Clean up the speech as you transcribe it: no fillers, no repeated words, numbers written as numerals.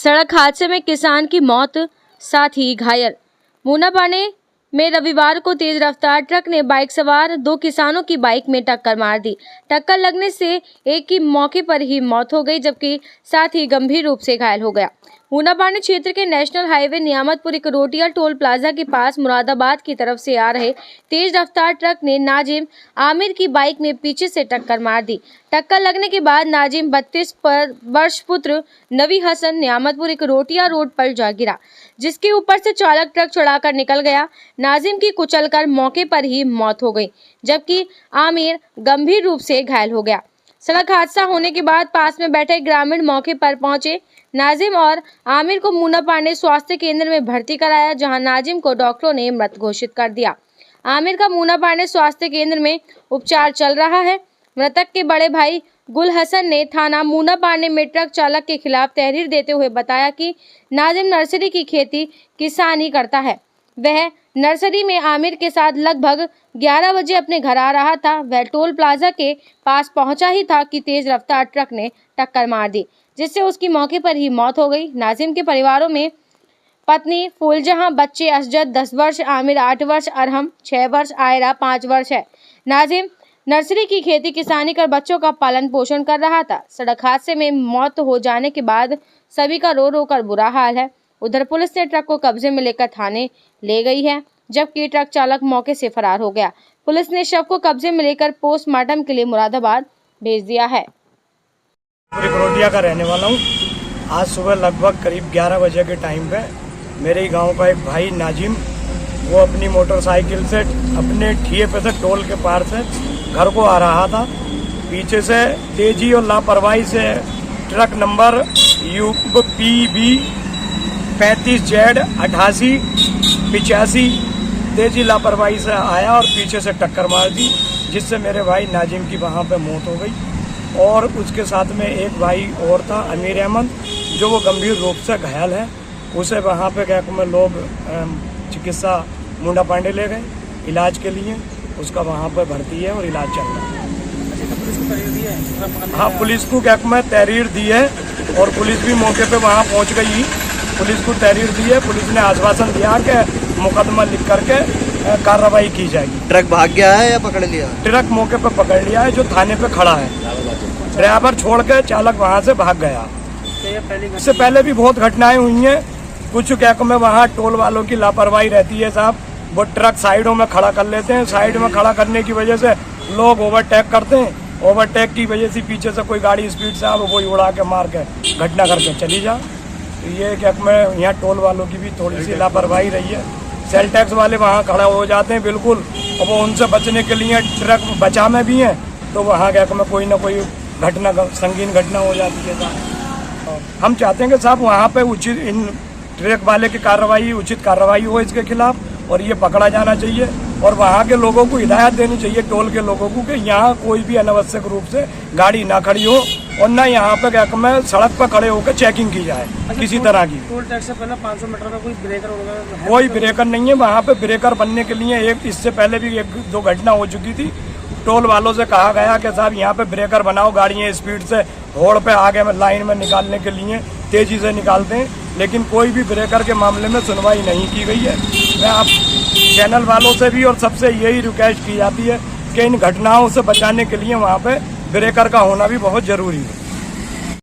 सड़क हादसे में किसान की मौत, साथ ही घायल। मूनापाने में रविवार को तेज रफ्तार ट्रक ने बाइक सवार 2 किसानों की बाइक में टक्कर मार दी। टक्कर लगने से एक की मौके पर ही मौत हो गई, जबकि साथ ही गंभीर रूप से घायल हो गया। मूनापाने क्षेत्र के national highway Niyamatpur Karotiya toll plaza के पास मुरादाबाद की तरफ से आ रहे तेज रफ्तार ट्रक ने नाजिम आमिर की बाइक में पीछे से टक्कर मार दी। टक्कर लगने के बाद नाजिम 32 वर्ष पुत्र नवी हसन नियामतपुर करोटिया रोड पर जा गिरा, जिसके ऊपर से चालक ट्रक चढ़ाकर निकल गया। नाजिम की कुचलकर मौके पर ही मौत हो गई, जबकि आमिर गंभीर रूप से घायल हो गया। सड़क हादसा होने के बाद पास में बैठे ग्रामीण मौके पर पहुंचे। नाजिम और आमिर को मूनापाने स्वास्थ्य केंद्र में भर्ती कराया, जहां नाजिम को डॉक्टरों ने मृत घोषित कर दिया। आमिर का मूनापाने स्वास्थ्य केंद्र में उपचार चल रहा है। मृतक के बड़े भाई गुल हसन ने थाना मूनापाने में ट्रक चालक के खिलाफ तहरीर देते हुए बताया कि नाजिम नर्सरी की खेती किसानी करता है। वह नर्सरी में आमिर के साथ लगभग 11 बजे अपने घर आ रहा था। वह टोल प्लाजा के पास पहुंचा ही था कि तेज रफ्तार ट्रक ने टक्कर मार दी, जिससे उसकी मौके पर ही मौत हो गई। नाजिम के परिवारों में पत्नी फूलजहां, बच्चे असजद 10 वर्ष, आमिर 8 वर्ष, अरहम 6 वर्ष, आयरा 5 वर्ष है। नाजिम नर्सरी की खेती किसानी कर बच्चों का पालन पोषण कर रहा था। सड़क हादसे में मौत हो जाने के बाद सभी का रो रो कर बुरा हाल है। उधर पुलिस ने ट्रक को कब्जे में लेकर थाने ले गई है, जबकि ट्रक चालक मौके से फरार हो गया। पुलिस ने शव को कब्जे में लेकर पोस्टमार्टम के लिए मुरादाबाद भेज दिया है। करोटिया का रहने वाला हूँ। आज सुबह लगभग करीब 11 बजे के टाइम पे मेरे ही गांव का एक भाई नाजिम, वो अपनी मोटरसाइकिल से अपने ठिए पे से टोल के पार से घर को आ रहा था। पीछे से तेजी और लापरवाही से ट्रक नंबर UPB 35Z 8885 तेजी लापरवाही से आया और पीछे से टक्कर मार दी, जिससे मेरे भाई नाजिम की वहाँ पे मौत हो गई। और उसके साथ में एक भाई और था, अमीर अहमद, जो वो गंभीर रूप से घायल है। उसे वहाँ पे क्या में लोग चिकित्सा मूनापाने ले गए इलाज के लिए। उसका वहाँ पे भर्ती है और इलाज चल रहा है। हाँ, पुलिस को क्या में तहरीर दी है और पुलिस भी मौके पे वहाँ पहुँच गई। पुलिस को तहरीर दी है। पुलिस ने आश्वासन दिया कि मुकदमा लिख करके कार्रवाई की जाएगी। ट्रक भाग गया है या पकड़ लिया? ट्रक मौके पे पकड़ लिया है, जो थाने पे खड़ा है। ड्राइवर छोड़ के चालक वहाँ से भाग गया। इससे पहले भी बहुत घटनाएं हुई हैं। कुछ क्या में वहाँ टोल वालों की लापरवाही रहती है साहब। वो ट्रक साइडों में खड़ा कर लेते हैं। साइड में खड़ा करने की वजह से लोग ओवरटेक करते हैं। ओवरटेक की वजह से पीछे से कोई गाड़ी स्पीड से वही उड़ा के मार के घटना करके चली जा। तो ये क्या में यहाँ टोल वालों की भी थोड़ी सी लापरवाही रही है। सेल टैक्स वाले वहाँ खड़ा हो जाते हैं बिल्कुल, और वो उनसे बचने के लिए ट्रक बचा में भी हैं, तो वहाँ क्या में कोई ना कोई घटना, संगीन घटना हो जाती है। हम चाहते हैं कि साहब वहाँ पे उचित इन ट्रक वाले की कार्रवाई, उचित कार्रवाई हो इसके खिलाफ, और ये पकड़ा जाना चाहिए। और वहाँ के लोगों को हिदायत देनी चाहिए, टोल के लोगों को, कि यहाँ कोई भी अनावश्यक रूप से गाड़ी ना खड़ी हो, और ना यहाँ पे क्या में सड़क पर खड़े होकर चेकिंग की जाए किसी तरह की। टोल टैक्स से पहले 500 मीटर का कोई ब्रेकर होगा? कोई ब्रेकर नहीं है वहाँ पे। ब्रेकर बनने के लिए इससे पहले भी 1-2 घटना हो चुकी थी। टोल वालों से कहा गया कि साहब यहाँ पे ब्रेकर बनाओ, गाड़ियाँ स्पीड से रोड पे आगे में लाइन में निकालने के लिए तेजी से निकालते हैं, लेकिन कोई भी ब्रेकर के मामले में सुनवाई नहीं की गई है। मैं आप चैनल वालों से भी और सबसे यही रिक्वेस्ट की जाती है कि इन घटनाओं से बचाने के लिए वहाँ पे ब्रेकर का होना भी बहुत जरूरी है।